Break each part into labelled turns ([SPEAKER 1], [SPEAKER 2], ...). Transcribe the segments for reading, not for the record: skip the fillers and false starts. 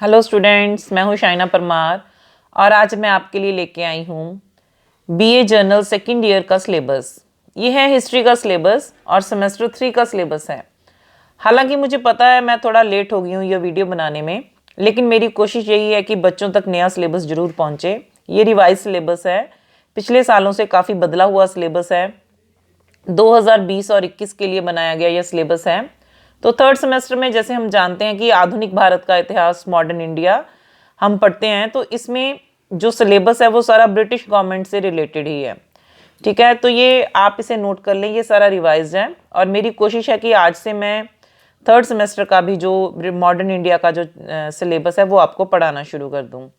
[SPEAKER 1] Hello students, मैं हूं शाइना परमार और आज मैं आपके लिए लेके आई हूं बीए जर्नल सेकंड ईयर का सिलेबस। ये है हिस्ट्री का सिलेबस और सेमेस्टर 3 का सिलेबस है। हालांकि मुझे पता है मैं थोड़ा लेट हो गई हूँ ये वीडियो बनाने में, लेकिन मेरी कोशिश यही है कि बच्चों तक नया सिलेबस जरूर पहुँचे। ये रिवाइज सिलेबस है, पिछले सालों से काफ़ी बदला हुआ सिलेबस है। 2020 और 21 के लिए बनाया गया यह सिलेबस है। तो थर्ड सेमेस्टर में जैसे हम जानते हैं कि आधुनिक भारत का इतिहास, मॉडर्न इंडिया हम पढ़ते हैं, तो इसमें जो सिलेबस है वो सारा ब्रिटिश गवर्नमेंट से रिलेटेड ही है। ठीक है, तो ये आप इसे नोट कर लें, ये सारा रिवाइज है और मेरी कोशिश है कि आज से मैं थर्ड सेमेस्टर का भी जो मॉडर्न इंडिया का जो सिलेबस है वो आपको पढ़ाना शुरू कर दूँ।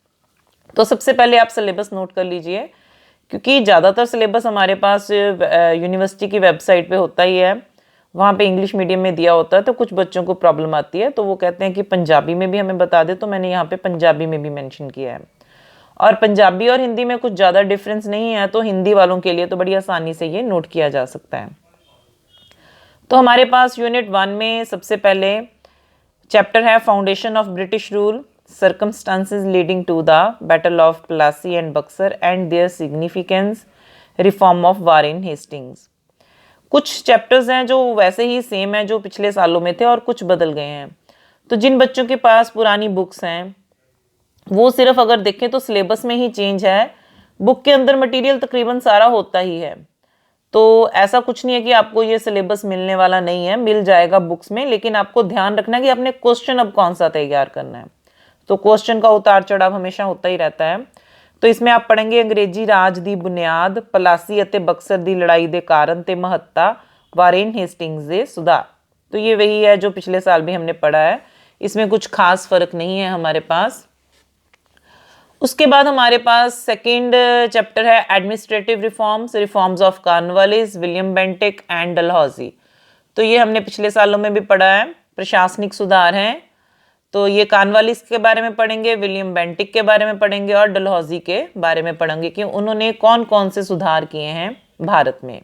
[SPEAKER 1] तो सबसे पहले आप सिलेबस नोट कर लीजिए, क्योंकि ज़्यादातर सिलेबस हमारे पास यूनिवर्सिटी की वेबसाइट पे होता ही है, वहाँ पे इंग्लिश मीडियम में दिया होता है। तो कुछ बच्चों को प्रॉब्लम आती है, तो वो कहते हैं कि पंजाबी में भी हमें बता दे, तो मैंने यहाँ पे पंजाबी में भी मेंशन किया है। और पंजाबी और हिंदी में कुछ ज़्यादा डिफरेंस नहीं है, तो हिंदी वालों के लिए तो बड़ी आसानी से ये नोट किया जा सकता है। तो हमारे पास यूनिट 1 में सबसे पहले चैप्टर है foundation of British rule, circumstances leading to the battle of Plassey and Buxar and their significance, reform of Warren Hastings। कुछ चैप्टर्स हैं जो वैसे ही सेम है जो पिछले सालों में थे और कुछ बदल गए हैं। तो जिन बच्चों के पास पुरानी बुक्स हैं वो सिर्फ अगर देखें तो सिलेबस में ही चेंज है, बुक के अंदर मटेरियल तकरीबन सारा होता ही है। तो ऐसा कुछ नहीं है कि आपको ये सिलेबस मिलने वाला नहीं है, मिल जाएगा बुक्स में, लेकिन आपको ध्यान रखना है कि आपने क्वेश्चन अब कौन सा तैयार करना है। तो क्वेश्चन का उतार चढ़ाव हमेशा होता ही रहता है। तो इसमें आप पढ़ेंगे अंग्रेजी राज दी बुनियाद, पलासी ਅਤੇ बक्सर दी लड़ाई दे कारण ते महत्ता, वारेन हेस्टिंग्स दे सुधार। तो ये वही है जो पिछले साल भी हमने पढ़ा है, इसमें कुछ खास फर्क नहीं है हमारे पास। उसके बाद हमारे पास सेकंड चैप्टर है administrative reforms, reforms of Cornwallis, William Bentinck and Dalhousie. तो ये हमने पिछले सालों में भी पढ़ा है, प्रशासनिक सुधार हैं। तो ये कॉर्नवालिस के बारे में पढ़ेंगे, विलियम बेंटिक के बारे में पढ़ेंगे और डलहौजी के बारे में पढ़ेंगे कि उन्होंने कौन कौन से सुधार किए हैं भारत में।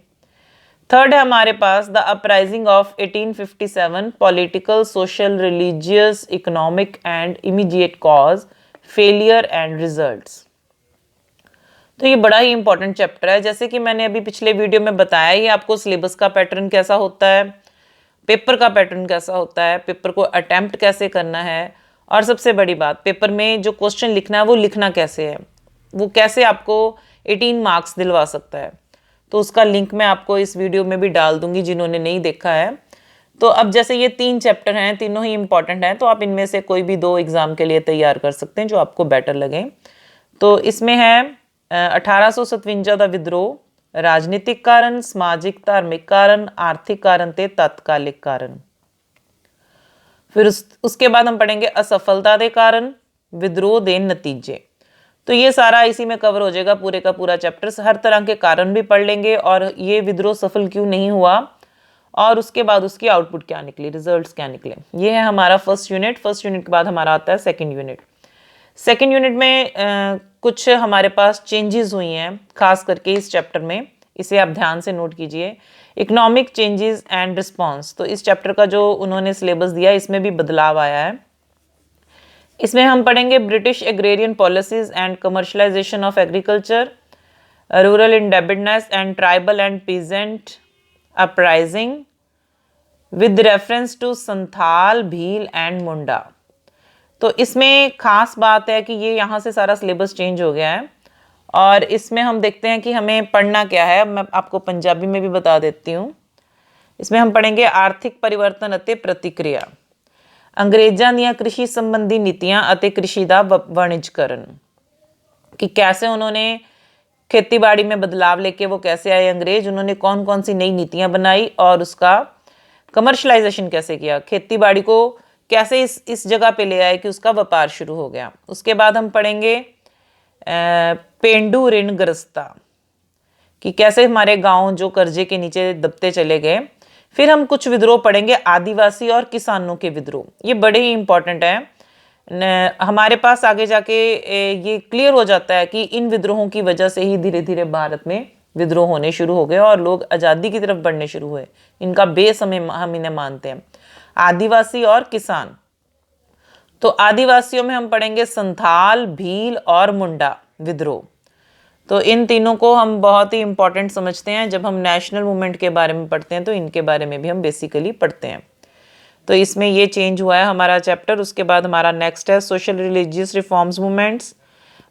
[SPEAKER 1] थर्ड है हमारे पास the uprising of 1857, political, social, religious, economic and immediate cause, failure and results. तो ये बड़ा ही इंपॉर्टेंट चैप्टर है। जैसे कि मैंने अभी पिछले वीडियो में बताया ही आपको सिलेबस का पैटर्न कैसा होता है, पेपर का पैटर्न कैसा होता है, पेपर को अटेम्प्ट कैसे करना है, और सबसे बड़ी बात पेपर में जो क्वेश्चन लिखना है वो लिखना कैसे है, वो कैसे आपको 18 मार्क्स दिलवा सकता है। तो उसका लिंक मैं आपको इस वीडियो में भी डाल दूंगी जिन्होंने नहीं देखा है। तो अब जैसे ये 3 चैप्टर हैं, तीनों ही इंपॉर्टेंट हैं, तो आप इनमें से कोई भी 2 एग्जाम के लिए तैयार कर सकते हैं जो आपको बेटर लगे। तो इसमें है 1857 का विद्रोह, राजनीतिक कारण, समाजिक धार्मिक कारण, आर्थिक कारण ते तात्कालिक कारण। फिर उसके बाद हम पढ़ेंगे असफलता के कारण, विद्रोह के नतीजे। तो ये सारा इसी में कवर हो जाएगा, पूरे का पूरा चैप्टर। हर तरह के कारण भी पढ़ लेंगे और ये विद्रोह सफल क्यों नहीं हुआ, और उसके बाद उसकी आउटपुट क्या निकली, रिजल्ट्स क्या निकले। ये है हमारा फर्स्ट यूनिट। फर्स्ट यूनिट के बाद हमारा आता है सेकंड यूनिट। सेकंड यूनिट में कुछ हमारे पास चेंजेस हुई हैं खास करके इस चैप्टर में, इसे आप ध्यान से नोट कीजिए। इकोनॉमिक चेंजेस एंड रिस्पॉन्स, तो इस चैप्टर का जो उन्होंने सिलेबस दिया इसमें भी बदलाव आया है। इसमें हम पढ़ेंगे British agrarian policies and commercialisation of agriculture, rural independence and tribal and peasant uprising with reference to Santhal, Bhil and Munda. तो इसमें खास बात है कि ये यहाँ से सारा सिलेबस चेंज हो गया है और इसमें हम देखते हैं कि हमें पढ़ना क्या है। मैं आपको पंजाबी में भी बता देती हूँ। इसमें हम पढ़ेंगे आर्थिक परिवर्तन अते प्रतिक्रिया, अंग्रेजां ਦੀਆਂ कृषि संबंधी नीतियां अते कृषि का वाणिज्यकरण, कि कैसे उन्होंने खेतीबाड़ी में बदलाव लेके वो कैसे आए अंग्रेज, उन्होंने कौन कौन सी नई नीतियां बनाई और उसका कमर्शलाइजेशन कैसे किया, खेतीबाड़ी को कैसे इस जगह पे ले आए कि उसका व्यापार शुरू हो गया। उसके बाद हम पढ़ेंगे पेंडू ऋण ग्रस्ता, कि कैसे हमारे गांव जो कर्जे के नीचे दबते चले गए। फिर हम कुछ विद्रोह पढ़ेंगे, आदिवासी और किसानों के विद्रोह, ये बड़े ही इंपॉर्टेंट है। हमारे पास आगे जाके ये क्लियर हो जाता है कि इन विद्रोहों की वजह से ही धीरे धीरे भारत में विद्रोह होने शुरू हो गए और लोग आज़ादी की तरफ बढ़ने शुरू हुए। इनका बेस हम इन्हें मानते हैं, आदिवासी और किसान। तो आदिवासियों में हम पढ़ेंगे संथाल, भील और मुंडा विद्रोह। तो इन तीनों को हम बहुत ही इंपॉर्टेंट समझते हैं। जब हम नेशनल मूवमेंट के बारे में पढ़ते हैं तो इनके बारे में भी हम बेसिकली पढ़ते हैं। तो इसमें ये चेंज हुआ है हमारा चैप्टर। उसके बाद हमारा नेक्स्ट है social religious reforms movements,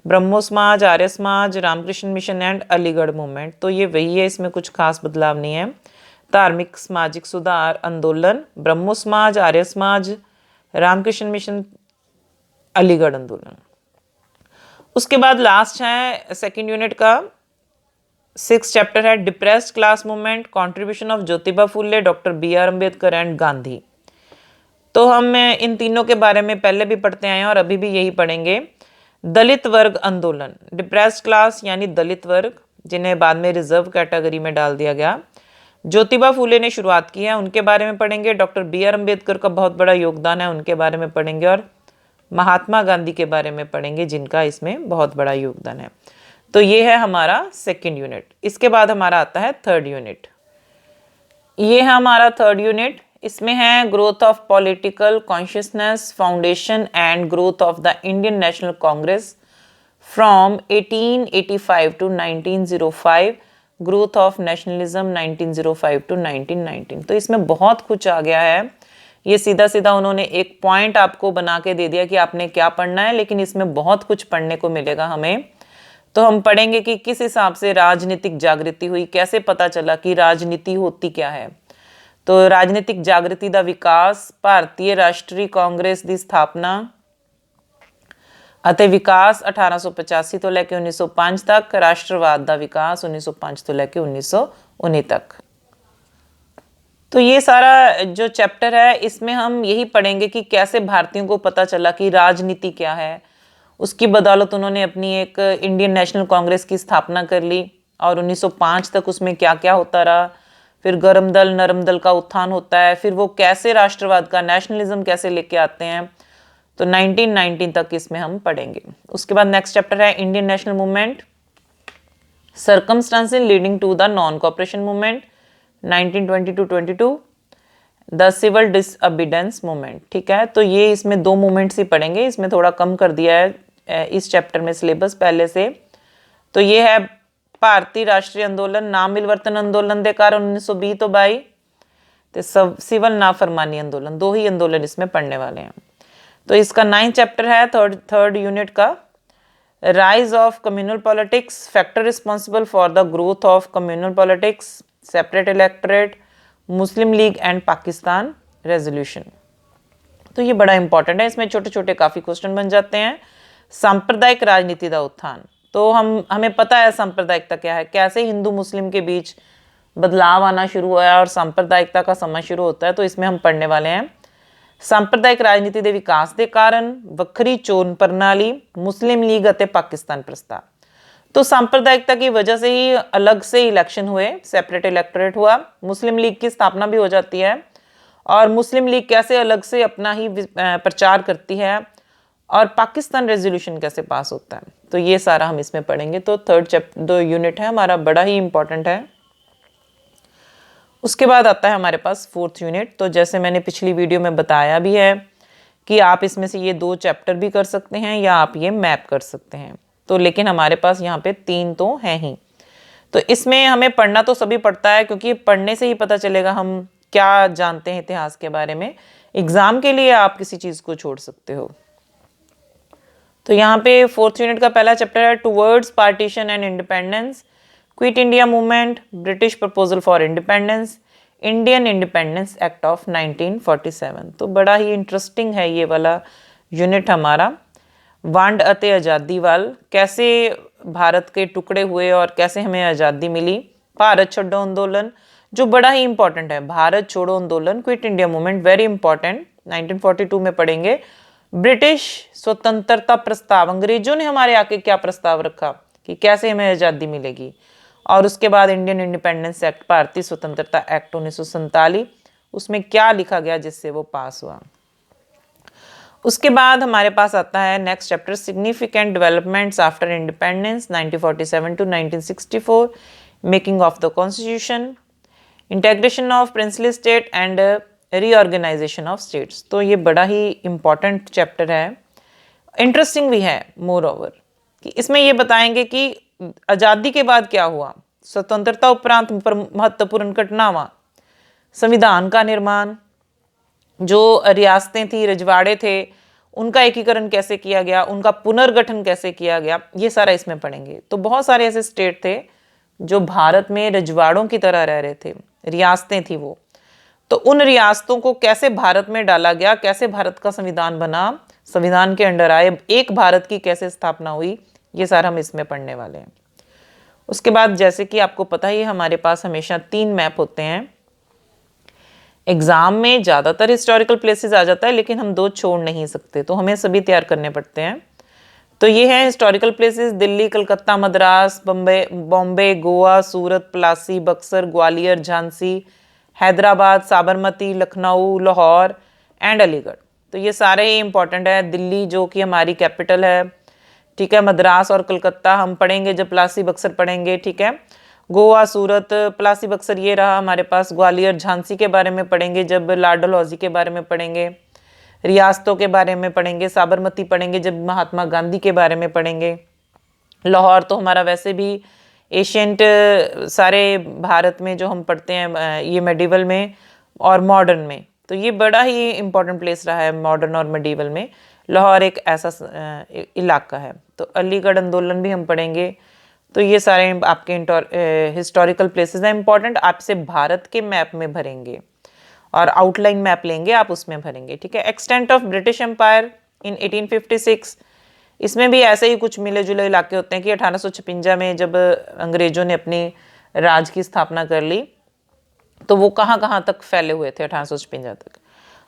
[SPEAKER 1] Brahmo Samaj, Arya Samaj, Ramakrishna Mission and Aligarh movement. तो ये वही है, इसमें कुछ खास बदलाव नहीं है। धार्मिक सामाजिक सुधार आंदोलन, ब्रह्मो समाज, आर्य समाज, रामकृष्ण मिशन, अलीगढ़ आंदोलन। उसके बाद लास्ट है सेकंड यूनिट का 6 चैप्टर है depressed class movement, contribution of Jyotiba Phule, doctor BR Ambedkar and Gandhi. तो हम इन तीनों के बारे में पहले भी पढ़ते आए हैं और अभी भी यही पढ़ेंगे। दलित वर्ग आंदोलन, डिप्रेस्ड क्लास यानी दलित वर्ग, जिन्हें बाद में रिजर्व कैटेगरी में डाल दिया गया, ज्योतिबा फुले ने शुरुआत की है, उनके बारे में पढ़ेंगे। डॉक्टर BR अम्बेडकर का बहुत बड़ा योगदान है, उनके बारे में पढ़ेंगे। और महात्मा गांधी के बारे में पढ़ेंगे, जिनका इसमें बहुत बड़ा योगदान है। तो ये है हमारा सेकंड यूनिट। इसके बाद हमारा आता है थर्ड यूनिट। ये है हमारा थर्ड यूनिट। इसमें है growth of political consciousness, foundation and growth of the Indian National Congress from 1885 to 1905, growth of nationalism 1905 to 1919। तो इसमें बहुत कुछ आ गया है। ये सीधा सीधा उन्होंने एक पॉइंट आपको बना के दे दिया कि आपने क्या पढ़ना है, लेकिन इसमें बहुत कुछ पढ़ने को मिलेगा हमें। तो हम पढ़ेंगे कि किस हिसाब से राजनीतिक जागृति हुई, कैसे पता चला कि राजनीति होती क्या है। तो राजनीतिक जागृति का विकास, भारतीय राष्ट्रीय कांग्रेस की स्थापना ਅਤੇ विकास 1885 तो लैके 1905 तक, राष्ट्रवाद का विकास 1905 तो लैके 1919 तक। तो ये सारा जो चैप्टर है इसमें हम यही पढ़ेंगे कि कैसे भारतीयों को पता चला कि राजनीति क्या है। उसकी बदौलत उन्होंने अपनी एक इंडियन नेशनल कांग्रेस की स्थापना कर ली और 1905 तक उसमें क्या क्या होता रहा। फिर गर्म दल नरम दल का उत्थान होता है, फिर वो कैसे राष्ट्रवाद का नेशनलिज्म कैसे लेके आते हैं। तो 1919 तक इसमें हम पढ़ेंगे। उसके बाद नेक्स्ट चैप्टर है Indian national movement, circumstances leading to the non cooperation movement 1920 to 22, the civil disobedience movement. ठीक है, तो ये इसमें 2 मूवमेंट्स ही पढ़ेंगे। इसमें थोड़ा कम कर दिया है इस चैप्टर में सिलेबस पहले से। तो ये है भारतीय राष्ट्रीय अंदोलन, नाम मिलवर्तन अंदोलन के कारण 1920 तो 22, तो सिविल नाफरमानी अंदोलन, 2 ही अंदोलन इसमें पढ़ने वाले हैं। तो इसका 9th चैप्टर है थर्ड यूनिट का, rise of communal politics, factor responsible for the growth of communal politics, separate electorate, Muslim league and Pakistan resolution. तो ये बड़ा इंपॉर्टेंट है, इसमें छोटे छोटे काफ़ी क्वेश्चन बन जाते हैं। सांप्रदायिक राजनीति का उत्थान, तो हमें पता है सांप्रदायिकता क्या है, कैसे हिंदू मुस्लिम के बीच बदलाव आना शुरू हुआ है और सांप्रदायिकता का समय शुरू होता है। तो इसमें हम पढ़ने वाले हैं सांप्रदायिक राजनीति के विकास के कारण, वक्री चोन प्रणाली, मुस्लिम लीग और पाकिस्तान प्रस्ताव। तो सांप्रदायिकता की वजह से ही अलग से इलेक्शन हुए, सेपरेट इलेक्टोरेट हुआ, मुस्लिम लीग की स्थापना भी हो जाती है और मुस्लिम लीग कैसे अलग से अपना ही प्रचार करती है और पाकिस्तान रेजोल्यूशन कैसे पास होता है। तो ये सारा हम इसमें पढ़ेंगे। तो थर्ड चैप्टर 2 यूनिट है हमारा, बड़ा ही इंपॉर्टेंट है। उसके बाद आता है हमारे पास 4th यूनिट। तो जैसे मैंने पिछली वीडियो में बताया भी है कि आप इसमें से ये 2 चैप्टर भी कर सकते हैं या आप ये मैप कर सकते हैं। तो लेकिन हमारे पास यहाँ पे 3 तो हैं ही। तो इसमें हमें पढ़ना तो सभी पड़ता है, क्योंकि पढ़ने से ही पता चलेगा हम क्या जानते हैं इतिहास के बारे में। एग्जाम के लिए आप किसी चीज़ को छोड़ सकते हो। तो यहाँ पे 4th यूनिट का पहला चैप्टर है towards partition and independence, quit India movement, British proposal for independence, Indian independence act of 1947। तो बड़ा ही इंटरेस्टिंग है ये वाला यूनिट हमारा। वंड अते आज़ादी वाल, कैसे भारत के टुकड़े हुए और कैसे हमें आज़ादी मिली। भारत छोड़ो आंदोलन, जो बड़ा ही इंपॉर्टेंट है, भारत छोड़ो आंदोलन, quit India movement, very important, 1942 में पढ़ेंगे। ब्रिटिश स्वतंत्रता प्रस्ताव, अंग्रेजों ने हमारे आके क्या प्रस्ताव रखा कि कैसे हमें आज़ादी मिलेगी। और उसके बाद इंडियन इंडिपेंडेंस एक्ट, भारतीय स्वतंत्रता एक्ट 1947, उसमें क्या लिखा गया जिससे वो पास हुआ। उसके बाद हमारे पास आता है next chapter significant developments after independence 1947 to 1964, making of the constitution, integration of princely state and reorganisation of states. तो ये बड़ा ही इम्पॉर्टेंट चैप्टर है, इंटरेस्टिंग भी है मोर ओवर, कि इसमें ये बताएंगे कि आज़ादी के बाद क्या हुआ, स्वतंत्रता उपरांत महत्वपूर्ण घटनावां, संविधान का निर्माण, जो रियासतें थी, रजवाड़े थे, उनका एकीकरण कैसे किया गया, उनका पुनर्गठन कैसे किया गया, ये सारा इसमें पढ़ेंगे। तो बहुत सारे ऐसे स्टेट थे जो भारत में रजवाड़ों की तरह रह रहे थे, रियासतें थी वो, तो उन रियासतों को कैसे भारत में डाला गया, कैसे भारत का संविधान बना, संविधान के अंडर आए, एक भारत की कैसे स्थापना हुई, ये सारा हम इसमें पढ़ने वाले हैं। उसके बाद जैसे कि आपको पता ही हमारे पास हमेशा 3 मैप होते हैं। एग्जाम में ज़्यादातर हिस्टोरिकल प्लेसेस आ जाता है, लेकिन हम 2 छोड़ नहीं सकते, तो हमें सभी तैयार करने पड़ते हैं। तो ये हैं historical places: Delhi, Calcutta, Madras, Bombay, Goa, Surat, Plassey, Buxar, Gwalior, Jhansi, Hyderabad, Sabarmati, Lucknow, Lahore and Aligarh. तो ये सारे ही इंपॉर्टेंट है। दिल्ली जो कि हमारी कैपिटल है, ठीक है। मद्रास और कलकत्ता हम पढ़ेंगे जब प्लासी बक्सर पढ़ेंगे, ठीक है। गोवा, सूरत, प्लासी बक्सर ये रहा हमारे पास। ग्वालियर, झांसी के बारे में पढ़ेंगे जब लॉर्ड डलहौजी के बारे में पढ़ेंगे। रियासतों के बारे में पढ़ेंगे, साबरमती पढ़ेंगे जब महात्मा गांधी के बारे में पढ़ेंगे। लाहौर तो हमारा वैसे भी एशियंट सारे भारत में जो हम पढ़ते हैं ये मेडिवल में और मॉडर्न में, तो ये बड़ा ही इम्पोर्टेंट प्लेस रहा है मॉडर्न और मेडिवल में। लाहौर एक ऐसा इलाका है। तो अलीगढ़ आंदोलन भी हम पढ़ेंगे। तो ये सारे आपके हिस्टोरिकल प्लेसेस हैं इंपॉर्टेंट, आपसे भारत के मैप में भरेंगे और आउटलाइन मैप लेंगे आप, उसमें भरेंगे, ठीक है। Extent of British empire in 1856, इसमें भी ऐसे ही कुछ मिले जुले इलाके होते हैं कि 1856 में जब अंग्रेजों ने अपनी राज की स्थापना कर ली, तो वो कहाँ कहाँ तक फैले हुए थे 1856 तक।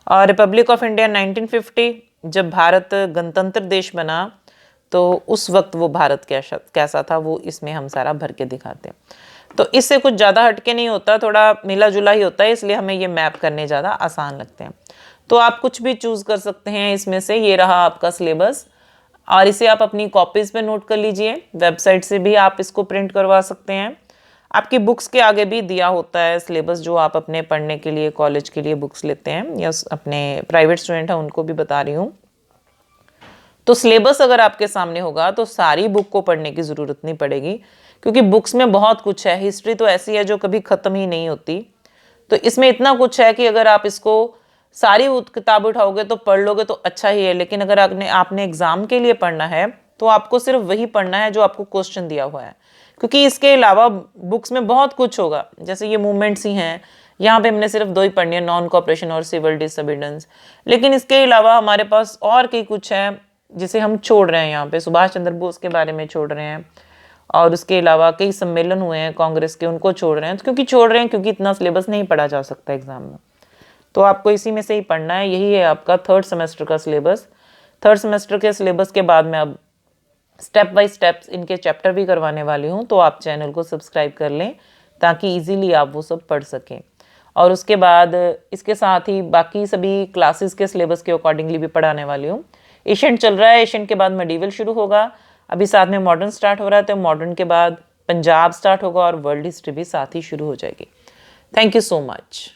[SPEAKER 1] और रिपब्लिक ऑफ इंडिया 1950, जब भारत गणतंत्र देश बना, तो उस वक्त वो भारत कैसा था वो इसमें हम सारा भर के दिखाते हैं। तो इससे कुछ ज़्यादा हटके नहीं होता, थोड़ा मिला जुला ही होता है, इसलिए हमें ये मैप करने ज़्यादा आसान लगते हैं। तो आप कुछ भी चूज़ कर सकते हैं इसमें से। ये रहा आपका सिलेबस, और इसे आप अपनी कॉपीज़ पे नोट कर लीजिए। वेबसाइट से भी आप इसको प्रिंट करवा सकते हैं। आपकी बुक्स के आगे भी दिया होता है सिलेबस, जो आप अपने पढ़ने के लिए कॉलेज के लिए बुक्स लेते हैं या अपने प्राइवेट स्टूडेंट हैं उनको भी बता रही हूँ। तो सिलेबस अगर आपके सामने होगा तो सारी बुक को पढ़ने की ज़रूरत नहीं पड़ेगी, क्योंकि बुक्स में बहुत कुछ है। हिस्ट्री तो ऐसी है जो कभी ख़त्म ही नहीं होती। तो इसमें इतना कुछ है कि अगर आप इसको सारी किताब उठाओगे तो पढ़ लोगे तो अच्छा ही है, लेकिन अगर आपने एग्ज़ाम के लिए पढ़ना है तो आपको सिर्फ वही पढ़ना है जो आपको क्वेश्चन दिया हुआ है, क्योंकि इसके अलावा बुक्स में बहुत कुछ होगा। जैसे ये मूवमेंट्स ही हैं, यहाँ पे हमने सिर्फ 2 ही पढ़नी है, नॉन कोऑपरेशन और सिविल डिसोबीडियंस, लेकिन इसके अलावा हमारे पास और कई कुछ है जिसे हम छोड़ रहे हैं। यहाँ पे सुभाष चंद्र बोस के बारे में छोड़ रहे हैं, और उसके अलावा कई सम्मेलन हुए हैं कांग्रेस के, उनको छोड़ रहे हैं। तो क्योंकि छोड़ रहे हैं क्योंकि इतना सिलेबस नहीं पढ़ा जा सकता एग्जाम में, तो आपको इसी में से ही पढ़ना है। यही है आपका 3rd सेमेस्टर का सिलेबस। 3rd सेमेस्टर के सिलेबस के बाद मैं अब स्टेप बाय स्टेप्स इनके चैप्टर भी करवाने वाली हूँ, तो आप चैनल को सब्सक्राइब कर लें ताकि इजीली आप वो सब पढ़ सकें। और उसके बाद इसके साथ ही बाकी सभी क्लासेस के सिलेबस के अकॉर्डिंगली भी पढ़ाने वाली हूँ। एशियंट चल रहा है, एशियंट के बाद मेडिवल शुरू होगा, अभी साथ में मॉडर्न स्टार्ट हो रहा है, तो मॉडर्न के बाद पंजाब स्टार्ट होगा और वर्ल्ड हिस्ट्री भी साथ ही शुरू हो जाएगी। Thank you so much.